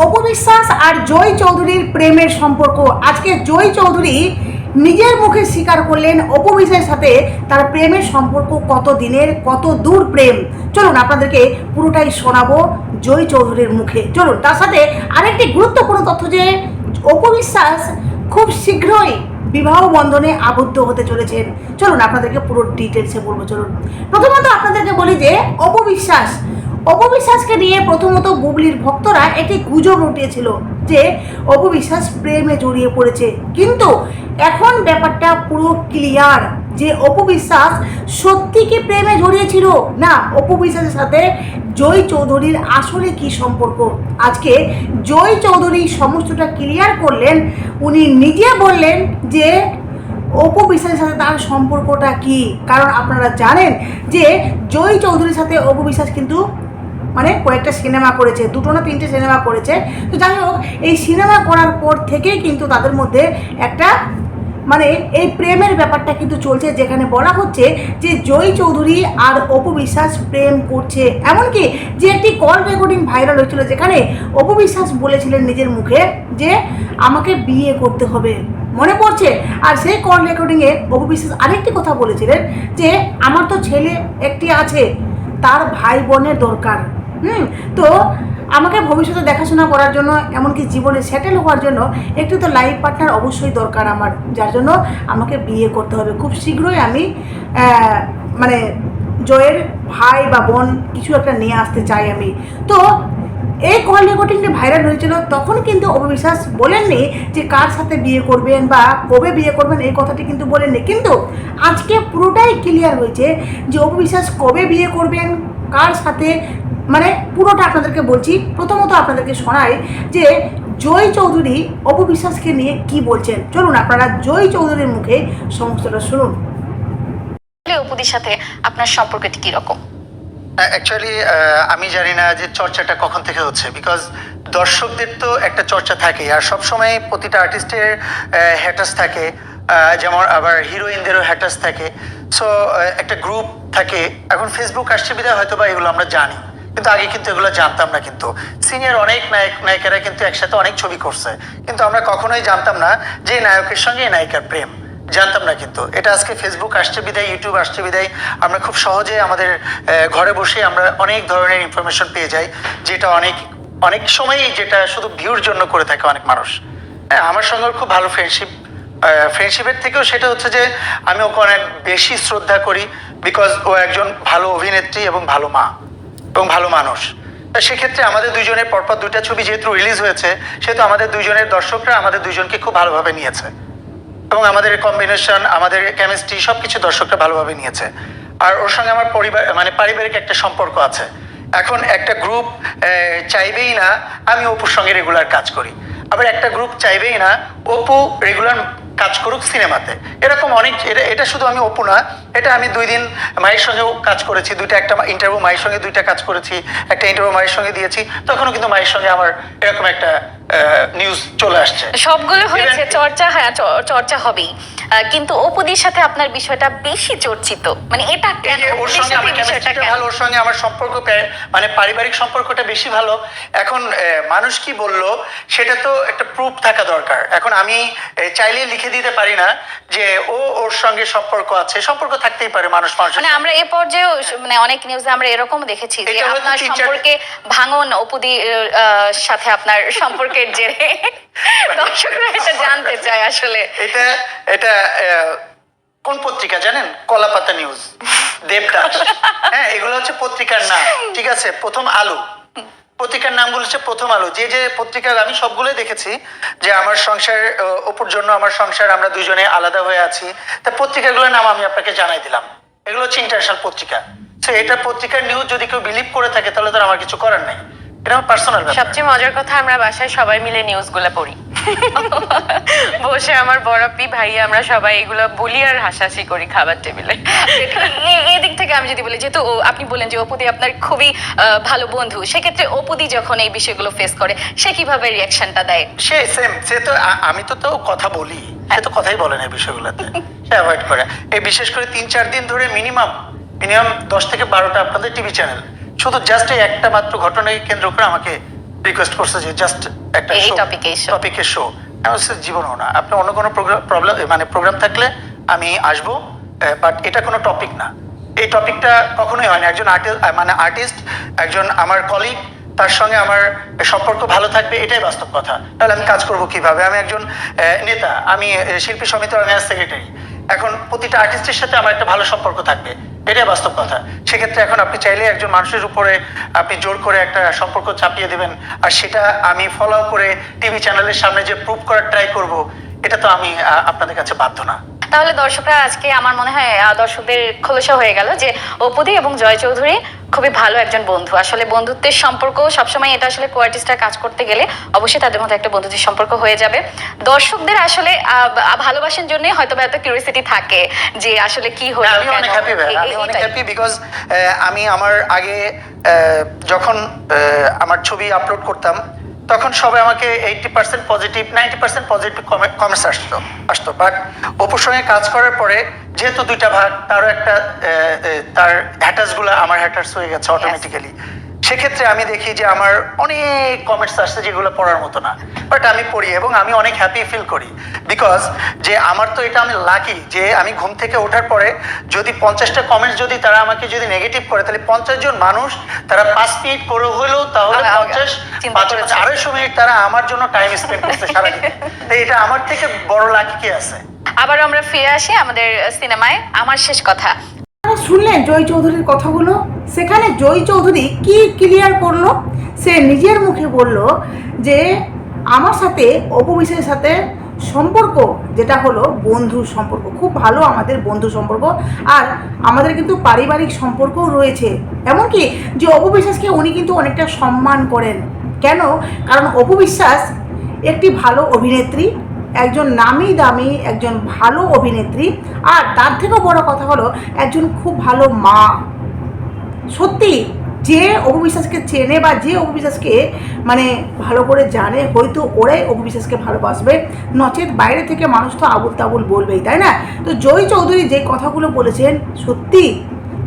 অপু বিশ্বাস আর জয় চৌধুরীর প্রেমের সম্পর্ক। আজকে জয় চৌধুরী নিজের মুখে স্বীকার করলেন অপু বিশ্বাসের সাথে তার প্রেমের সম্পর্ক কত দিনের, কত দূর প্রেম। চলুন আপনাদেরকে পুরোটাই শোনাবো জয় চৌধুরীর মুখে। চলুন তার সাথে আরেকটি গুরুত্বপূর্ণ তথ্য যে অপু বিশ্বাস খুব শীঘ্রই বিবাহ বন্ধনে আবদ্ধ হতে চলেছেন। চলুন আপনাদেরকে পুরো ডিটেলসে বলবো। চলুন প্রথমত আপনাদেরকে বলি যে অপু বিশ্বাসকে নিয়ে প্রথমত বুবলির ভক্তরা একটি গুজব উঠিয়েছিল যে অপু বিশ্বাস প্রেমে জড়িয়ে পড়েছে, কিন্তু এখন ব্যাপারটা পুরো ক্লিয়ার যে অপু বিশ্বাস সত্যি কি প্রেমে জড়িয়েছিল না অপু বিশ্বাসের সাথে জয় চৌধুরীর আসলে কি সম্পর্ক। আজকে জয় চৌধুরী সমস্তটা ক্লিয়ার করলেন। উনি নিজে বললেন যে অপু বিশ্বাসের সাথে তার সম্পর্কটা কি। কারণ আপনারা জানেন যে জয় চৌধুরীর সাথে অপু বিশ্বাস কিন্তু মানে কয়েকটা সিনেমা করেছে, দুটো না তিনটে সিনেমা করেছে। তো যাই হোক, এই সিনেমা করার পর থেকেই কিন্তু তাদের মধ্যে একটা মানে এই প্রেমের ব্যাপারটা কিন্তু চলছে, যেখানে বলা হচ্ছে যে জয় চৌধুরী আর অপু বিশ্বাস প্রেম করছে। এমনকি যে একটি কল রেকর্ডিং ভাইরাল হয়েছিল, যেখানে অপু বিশ্বাস বলেছিলেন নিজের মুখে যে আমাকে বিয়ে করতে হবে, মনে পড়ছে। আর সেই কল রেকর্ডিংয়ে অপু বিশ্বাস আরেকটি কথা বলেছিলেন যে আমার তো ছেলে একটি আছে, তার ভাই বোনের দরকার। তো আমাকে ভবিষ্যতে দেখাশোনা করার জন্য, এমনকি জীবনে সেটেল হওয়ার জন্য একটু তো লাইফ পার্টনার অবশ্যই দরকার আমার, যার জন্য আমাকে বিয়ে করতে হবে। খুব শীঘ্রই আমি মানে জয়ের ভাই বা বোন কিছু একটা নিয়ে আসতে চাই আমি। তো এই কল রেকর্ডিংটি ভাইরাল হয়েছিল, তখন কিন্তু অপু বিশ্বাস বলেননি যে কার সাথে বিয়ে করবেন বা কবে বিয়ে করবেন, এই কথাটি কিন্তু বলেননি। কিন্তু আজকে পুরোটাই ক্লিয়ার হয়েছে যে অপু বিশ্বাস কবে বিয়ে করবেন, কার সাথে, মানে পুরোটা আপনাদেরকে বলছি। প্রথমত আপনাদেরকে শোনাই যে জয় চৌধুরী অপু বিশ্বাসকে নিয়ে কি বলছেন। চলুন আপনারা জয় চৌধুরীর মুখে সমস্তটা শুনুন। অপুদির সাথে আপনার সম্পর্কটি কিরকম? অ্যাকচুয়ালি আমি জানি না যে চর্চাটা কখন থেকে হচ্ছে, বিকজ দর্শকদের তো একটা চর্চা থাকে, আর সবসময় প্রতিটা আর্টিস্টের হ্যাটার্স থাকে, যেমন আবার হিরোইনদেরও হ্যাটার্স থাকে। সো একটা গ্রুপ থাকে। এখন ফেসবুক আসছে বিধায় হয়তো বা এগুলো আমরা জানি, কিন্তু আগে কিন্তু এগুলো জানতাম না। কিন্তু সিনিয়র অনেক নায়িকারা কিন্তু একসাথে অনেক ছবি করছে, কিন্তু আমরা কখনোই জানতাম না যে নায়কের সঙ্গে নায়িকার প্রেম, জানতাম না। কিন্তু এটা আজকে ফেসবুক আসছে বিদায়, ইউটিউব আসছে বিদায় আমরা খুব সহজে আমাদের ঘরে বসে আমরা অনেক ধরনের ইনফরমেশন পেয়ে যাই, যেটা অনেক সময়ই যেটা শুধু ভিউর জন্য করে থাকে অনেক মানুষ। হ্যাঁ, আমার সঙ্গে খুব ভালো ফ্রেন্ডশিপের থেকেও সেটা হচ্ছে যে আমি ওকে অনেক বেশি শ্রদ্ধা করি, বিকজ ও একজন ভালো অভিনেত্রী এবং ভালো মা এবং ভালো মানুষ। সেক্ষেত্রে আমাদের দুইজনের পরপর দুইটা ছবি যেহেতু রিলিজ হয়েছে, সেহেতু আমাদের দুইজনের দর্শকরা আমাদের দুইজনকে খুব ভালোভাবে নিয়েছে, এবং আমাদের কম্বিনেশন, আমাদের কেমিস্ট্রি সবকিছু দর্শকরা ভালোভাবে নিয়েছে। আর ওর সঙ্গে আমার পরিবার মানে পারিবারিক একটা সম্পর্ক আছে। এখন একটা গ্রুপ চাইবেই না আমি অপুর সঙ্গে রেগুলার কাজ করি, আবার একটা গ্রুপ চাইবেই না অপু রেগুলার কাজ করুক সিনেমাতে। এরকম অনেক, এটা শুধু আমি অপু না, এটা আমি 2 দিন মায়ের সঙ্গেও কাজ করেছি, একটা ইন্টারভিউ মায়ের সঙ্গে 2টা কাজ করেছি, একটা ইন্টারভিউ মায়ের সঙ্গে দিয়েছি, তখনও কিন্তু মায়ের সঙ্গে আমার এরকম একটা নিউজ চলে আসছে। সবগুলো হয়েছে চর্চা, হ্যাঁ চর্চা হবেই, কিন্তু অপুদির সাথে আপনার বিষয়টা বেশি চর্চিত, মানে এটা কেন? ওর সঙ্গে আমার কেমিস্ট্রিটা ভালো, ওর সঙ্গে আমার সম্পর্ক মানে পারিবারিক সম্পর্কটা বেশি ভালো। এখন মানুষ কি বললো সেটা তো একটা প্রুফ থাকা দরকার। এখন আমি চাইলে লিখে দিতে পারি না যে ওর সঙ্গে সম্পর্ক আছে, সম্পর্ক থাকতেই পারে মানুষ মানুষের। মানে আমরা এ পর্যায়ে মানে অনেক নিউজে আমরা এরকম দেখেছি যে আপনার সম্পর্কে ভাঙন অপুদির সাথে আপনার সম্পর্কের জেরে দর্শকরা এটা জানতে চায় আসলে। এটা কোন পত্রিকা জানেন? কলাপাতা নিউজ, দেবদাস। হ্যাঁ, এগুলো হচ্ছে পত্রিকার নাম, ঠিক আছে? প্রথম আলো পত্রিকার নামগুলো হচ্ছে প্রথম আলো। যে পত্রিকা আমি সবগুলোই দেখেছি যে আমার সংসার, অপুর জন্য আমার সংসার, আমরা দুজনে আলাদা হয়ে আছি, তা পত্রিকাগুলোর নাম আমি আপনাকে জানাই দিলাম। এগুলো হচ্ছে ইন্টারন্যাশনাল পত্রিকা। তো এটা পত্রিকার নিউজ যদি কেউ বিলিভ করে থাকে তাহলে তো আমার কিছু করার নেই, এটা আমার পার্সোনাল ব্যাপার। সবচেয়ে মজার কথা, আমরা বাসায় সবাই মিলে নিউজগুলো পড়ি বসে, আমার বড়াপি ভাইয়া আমরা সবাই এগুলো বলি আর হাসাহাসি করি খাবার টেবিলে। এই দিক থেকে আমি যদি বলি, যেহেতু আপনি বলেন যে অপুদি আপনার খুবই ভালো বন্ধু, সেক্ষেত্রে অপুদি যখন এই বিষয়গুলো ফেস করে সে কিভাবে রিয়াকশনটা দেয়? সে তো আমি তো কথা বলি, সে তো কথাই বলে না এই বিষয়গুলোতে, সে অ্যাভয়েড করে। এই বিশেষ করে 3-4 দিন ধরে মিনিমাম 10 থেকে 12টা আপনাদের টিভি চ্যানেল শুধু জাস্ট এই একটা মাত্র ঘটনাকে কেন্দ্র করে আমাকে রিকোয়েস্ট করছে যে জাস্ট একটা এই topic-এ show। টপিকের শো। আমি বলছি জীবনও না, আপনি অন্য কোনো প্রোগ্রাম থাকলে আমি আসবো, বাট এটা কোনো টপিক না। এই টপিকটা কখনোই হয় না। একজন আর্টিস্ট একজন আমার কলিগ, তার সঙ্গে আমার সম্পর্ক ভালো থাকবে, এটাই বাস্তব কথা। তাহলে আমি কাজ করব কিভাবে? আমি একজন নেতা, আমি শিল্পী সমিতির সেক্রেটারি। এখন প্রতিটা আর্টিস্টের সাথে আমার একটা ভালো সম্পর্ক থাকবে, এটাই বাস্তব কথা। সেক্ষেত্রে এখন আপনি চাইলে একজন মানুষের উপরে আপনি জোর করে একটা সম্পর্ক চাপিয়ে দেবেন, আর সেটা আমি ফলো করে টিভি চ্যানেলের সামনে যে প্রুভ করার ট্রাই করব, এটা তো আমি আপনাদের কাছে বাধ্য না। তাহলে দর্শকরা আজকে আমার মনে হয় দর্শকদের খোলসা হয়ে গেল যে অপুদি এবং জয় চৌধুরী খুবই ভালো একজন বন্ধু। আসলে বন্ধুত্বের সম্পর্ক সবসময় এটা আসলে কো-আর্টিস্টরা কাজ করতে গেলে অবশ্যই তাদের মধ্যে একটা বন্ধুত্বের সম্পর্ক হয়ে যাবে। দর্শকদের আসলে ভালোবাসার জন্যই হয়তো এত কিউরিওসিটি থাকে যে আসলে কি হলো। আমি অনেক হ্যাপি ভাই, আমি অনেক হ্যাপি বিকজ আমি আমার আগে যখন আমার ছবি আপলোড করতাম তখন সবাই আমাকে 80% পজিটিভ 90% পজিটিভ কমেন্টস আসতো। বাট অপুর সঙ্গে কাজ করার পরে যেহেতু দুইটা ভাগ, তারও একটা তার হ্যাটার্সগুলো আমার হ্যাটার্স হয়ে গেছে অটোমেটিক্যালি। সেক্ষেত্রে আমি দেখি যে আমার অনেক কমেন্টস আসছে যেগুলো পড়ার মতো না, বাট আমি পড়ি এবং আমি অনেক হ্যাপি ফিল করি। বিকজ যে আমার তো এটা আমি লাকি যে আমি ঘুম থেকে ওঠার পরে যদি 50টা কমেন্টস যদি তারা আমাকে যদি নেগেটিভ করে, তাহলে 50 জন মানুষ তারা 5 মিনিট করে হলেও তাহলে 250 মিনিট তারা আমার জন্য টাইম স্পেন্ড করছে সারাদিন। তাই এটা আমার থেকে বড় লাকি কি আছে? আবার আমরা ফিরে আসি আমাদের সিনেমায়। আমার শেষ কথা শুনলেন জয় চৌধুরীর কথাগুলো। সেখানে জয় চৌধুরী কি ক্লিয়ার করলো? সে নিজের মুখে বলল যে আমার সাথে অপু বিশ্বাসের সাথে সম্পর্ক যেটা হলো বন্ধুর সম্পর্ক, খুব ভালো আমাদের বন্ধু সম্পর্ক, আর আমাদের কিন্তু পারিবারিক সম্পর্কও রয়েছে। এমনকি যে অপু বিশ্বাসকে উনি কিন্তু অনেকটা সম্মান করেন। কেন? কারণ অপু বিশ্বাস একটি ভালো অভিনেত্রী, একজন নামি দামি একজন ভালো অভিনেত্রী, আর তার থেকেও বড় কথা হলো একজন খুব ভালো মা। সত্যি যে অপু বিশ্বাসকে চেনে বা যে অপু বিশ্বাসকে মানে ভালো করে জানে, হয়তো ওরাই অপু বিশ্বাসকে ভালোবাসবে, নচেত বাইরে থেকে মানুষ তো আবুল তাবুল বলবেই, তাই না? তো জয় চৌধুরী যে কথাগুলো বলেছেন সত্যি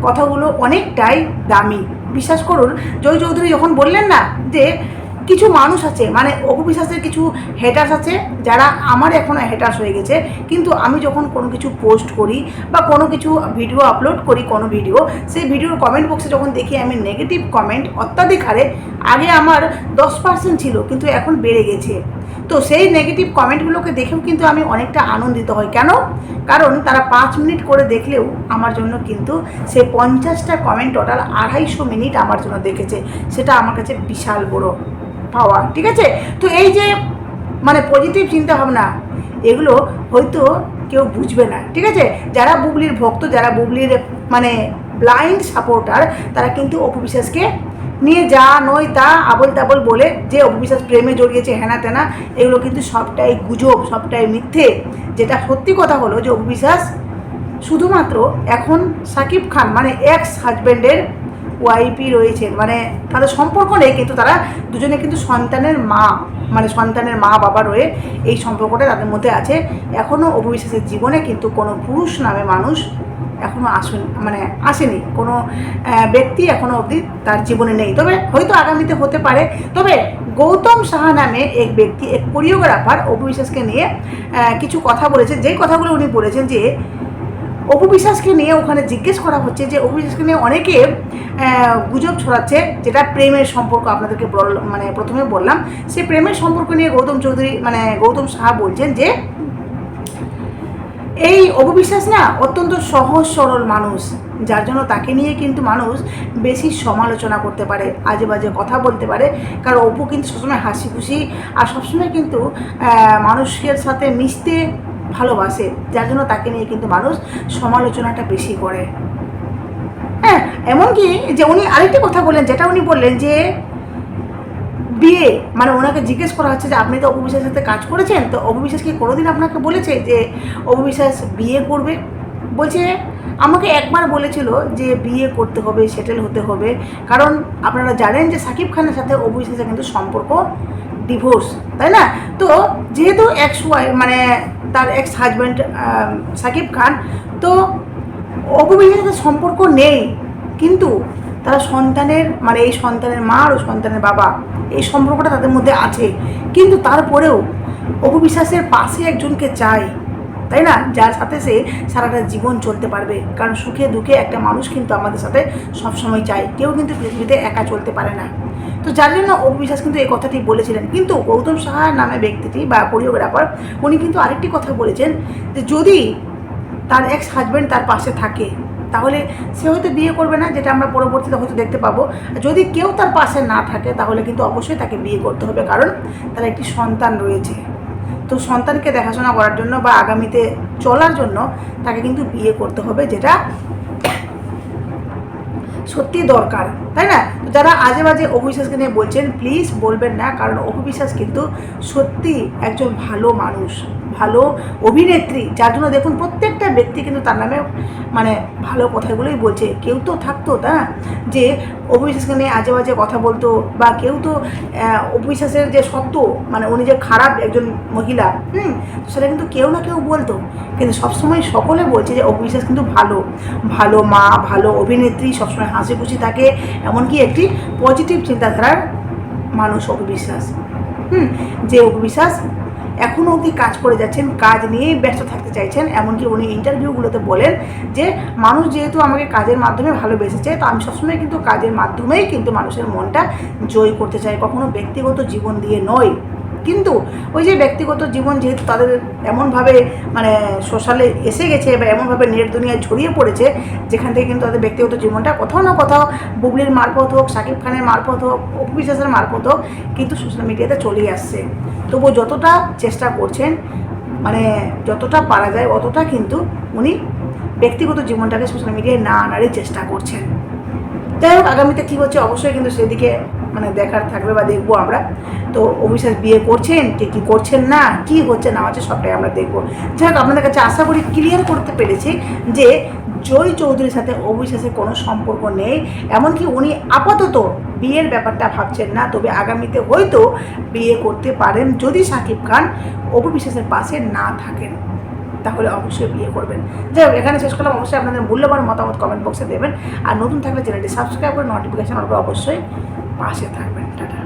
কথাগুলো অনেকটাই দামি। বিশ্বাস করুন, জয় চৌধুরী যখন বললেন না যে কিছু মানুষ আছে মানে অপু বিশ্বাসের কিছু হেটার্স আছে যারা আমার এখন হেটার্স হয়ে গেছে, কিন্তু আমি যখন কোনো কিছু পোস্ট করি বা কোনো কিছু ভিডিও আপলোড করি, কোনো ভিডিও, সেই ভিডিওর কমেন্ট বক্সে যখন দেখি আমি নেগেটিভ কমেন্ট অত্যাধিক হারে, আগে আমার 10% ছিল কিন্তু এখন বেড়ে গেছে। তো সেই নেগেটিভ কমেন্টগুলোকে দেখেও কিন্তু আমি অনেকটা আনন্দিত হই। কেন? কারণ তারা 5 মিনিট করে দেখলেও আমার জন্য কিন্তু সে 50টা কমেন্ট টোটাল 250 মিনিট আমার জন্য দেখেছে, সেটা আমার কাছে বিশাল বড় পাওয়া। ঠিক আছে? তো এই যে মানে পজিটিভ চিন্তা ভাবনা, এগুলো হয়তো কেউ বুঝবে না। ঠিক আছে? যারা বুবলির ভক্ত, যারা বুবলির মানে ব্লাইন্ড সাপোর্টার, তারা কিন্তু অপু বিশ্বাসকে নিয়ে যা নয় তা আবল তাবল বলে যে অপু বিশ্বাস প্রেমে জড়িয়েছে হেনা তেনা, এগুলো কিন্তু সবটাই গুজব, সবটাই মিথ্যে। যেটা সত্যি কথা হলো যে অপু বিশ্বাস শুধুমাত্র এখন সাকিব খান মানে এক্স হাজব্যান্ডের ওয়াইফই রয়েছেন, মানে তাদের সম্পর্ক নেই, কিন্তু তারা দুজনে কিন্তু সন্তানের মা, মানে সন্তানের মা বাবা রয়ে এই সম্পর্কটা তাদের মধ্যে আছে। এখনও অপু বিশ্বাসের জীবনে কিন্তু কোনো পুরুষ নামে মানুষ এখনও আসেনি, কোনো ব্যক্তি এখনও অবধি তার জীবনে নেই। তবে হয়তো আগামীতে হতে পারে। তবে গৌতম সাহা নামে এক ব্যক্তি, এক কোরিওগ্রাফার অপু বিশ্বাসকে নিয়ে কিছু কথা বলেছে, যেই কথাগুলো উনি বলেছেন যে অপু বিশ্বাসকে নিয়ে ওখানে জিজ্ঞেস করা হচ্ছে যে অপু বিশ্বাসকে নিয়ে অনেকে গুজব ছড়াচ্ছে, যেটা প্রেমের সম্পর্ক। আপনাদেরকে মানে প্রথমে বললাম, সেই প্রেমের সম্পর্ক নিয়ে গৌতম সাহা বলছেন যে এই অপু বিশ্বাস না অত্যন্ত সহজ সরল মানুষ, যার জন্য তাকে নিয়ে কিন্তু মানুষ বেশি সমালোচনা করতে পারে, আজে বাজে কথা বলতে পারে। কারণ অপু কিন্তু সবসময় হাসি খুশি আর সবসময় কিন্তু মানুষের সাথে মিশতে ভালোবাসে, যার জন্য তাকে নিয়ে কিন্তু মানুষ সমালোচনাটা বেশি করে। হ্যাঁ, এমনকি যে উনি আরেকটি কথা বললেন, যেটা উনি বললেন যে বিয়ে মানে ওনাকে জিজ্ঞেস করা হচ্ছে যে আপনি তো অপু বিশ্বাসের সাথে কাজ করেছেন, তো অপু বিশ্বাস কি কোনোদিন আপনাকে বলেছে যে অপু বিশ্বাস বিয়ে করবে? বলছে আমাকে একবার বলেছিল যে বিয়ে করতে হবে, সেটেল হতে হবে, কারণ আপনারা জানেন যে সাকিব খানের সাথে অপু বিশ্বাসের কিন্তু সম্পর্ক ডিভোর্স, তাই না? তো যেহেতু এক্স ওয়াইফ মানে তার এক্স হাজব্যান্ড সাকিব খান, তো অপু বিশ্বাসের সাথে সম্পর্ক নেই, কিন্তু তারা সন্তানের মানে এই সন্তানের মা আর সন্তানের বাবা এই সম্পর্কটা তাদের মধ্যে আছে, কিন্তু তারপরেও অপু বিশ্বাসের পাশে একজনকে চায়, তাই না, যার সাথে সে সারাটা জীবন চলতে পারবে। কারণ সুখে দুঃখে একটা মানুষ কিন্তু আমাদের সাথে সবসময় চায়, কেউ কিন্তু পৃথিবীতে একা চলতে পারে না। তো যার জন্য অপু বিশ্বাস কিন্তু এই কথাটি বলেছিলেন। কিন্তু গৌতম সাহা নামে ব্যক্তিটি বা কোরিওগ্রাফার উনি কিন্তু আরেকটি কথা বলেছেন যে যদি তার এক্স হাজব্যান্ড তার পাশে থাকে তাহলে সে হয়তো বিয়ে করবে না, যেটা আমরা পরবর্তীতে হয়তো দেখতে পাবো। যদি কেউ তার পাশে না থাকে তাহলে কিন্তু অবশ্যই তাকে বিয়ে করতে হবে, কারণ তার একটি সন্তান রয়েছে। তো সন্তানকে দেখাশোনা করার জন্য বা আগামীতে চলার জন্য তাকে কিন্তু বিয়ে করতে হবে, যেটা সত্যি দরকার, তাই না। তো যারা আজে বাজে অপু বিশ্বাসকে নিয়ে বলছেন প্লিজ বলবেন না, কারণ অপু বিশ্বাস কিন্তু সত্যি একজন ভালো মানুষ, ভালো অভিনেত্রী, যার জন্য দেখুন প্রত্যেকটা ব্যক্তি কিন্তু তার নামে মানে ভালো কথাগুলোই বলছে। কেউ তো থাকতো তা যে অপু বিশ্বাসকে নিয়ে আজে বাজে কথা বলতো, বা কেউ তো অপু বিশ্বাসের যে সত্য মানে উনি যে খারাপ একজন মহিলা, সেটা কিন্তু কেউ না কেউ বলতো, কিন্তু সবসময় সকলে বলছে যে অপু বিশ্বাস কিন্তু ভালো ভালো মা, ভালো অভিনেত্রী, সবসময় হাসি খুশি থাকে, এমনকি একটি পজিটিভ চিন্তাধারার মানুষ অপু বিশ্বাস। যে অপু বিশ্বাস এখনও অবধি কাজ করে যাচ্ছেন, কাজ নিয়েই ব্যস্ত থাকতে চাইছেন। এমনকি উনি ইন্টারভিউগুলোতে বলেন যে মানুষ যেহেতু আমাকে কাজের মাধ্যমে ভালোবেসেছে, তো আমি সবসময় কিন্তু কাজের মাধ্যমেই কিন্তু মানুষের মনটা জয় করতে চাই, কখনো ব্যক্তিগত জীবন দিয়ে নয়। কিন্তু ওই যে ব্যক্তিগত জীবন যেহেতু তাদের এমনভাবে মানে সোশ্যালে এসে গেছে বা এমনভাবে নেট দুনিয়ায় ছড়িয়ে পড়েছে, যেখান থেকে কিন্তু তাদের ব্যক্তিগত জীবনটা কোথাও না কোথাও বুবলির মারফত হোক, শাকিব খানের মারফত হোক, অপু বিশ্বাসের মারফত হোক, কিন্তু সোশ্যাল মিডিয়াতে চলেই আসছে। তবুও যতটা চেষ্টা করছেন মানে যতটা পারা যায় অতটা কিন্তু উনি ব্যক্তিগত জীবনটাকে সোশ্যাল মিডিয়ায় না আনারই চেষ্টা করছেন। যাই হোক, আগামীতে কী হচ্ছে অবশ্যই কিন্তু সেদিকে মানে দেখার থাকবে বা দেখবো আমরা। তো অবিশ্বাস বিয়ে করছেন কি করছেন না, কি হচ্ছে না হচ্ছে সবটাই আমরা দেখবো। যাই হোক, আপনাদের কাছে আশা করি ক্লিয়ার করতে পেরেছি যে জয় চৌধুরীর সাথে অবিশ্বাসের কোনো সম্পর্ক নেই, এমনকি উনি আপাতত বিয়ের ব্যাপারটা ভাবছেন না, তবে আগামীতে হয়তো বিয়ে করতে পারেন যদি শাকিব খান অপু বিশ্বাসের পাশে না থাকেন, তাহলে অবশ্যই বিয়ে করবেন। যাই হোক, এখানে শেষ করলাম। অবশ্যই আপনাদের মূল্যবান মতামত কমেন্ট বক্সে দেবেন, আর নতুন থাকলে চ্যানেলটি সাবস্ক্রাইব করে নোটিফিকেশন অবশ্যই পাশে থাকবেন। টাটা।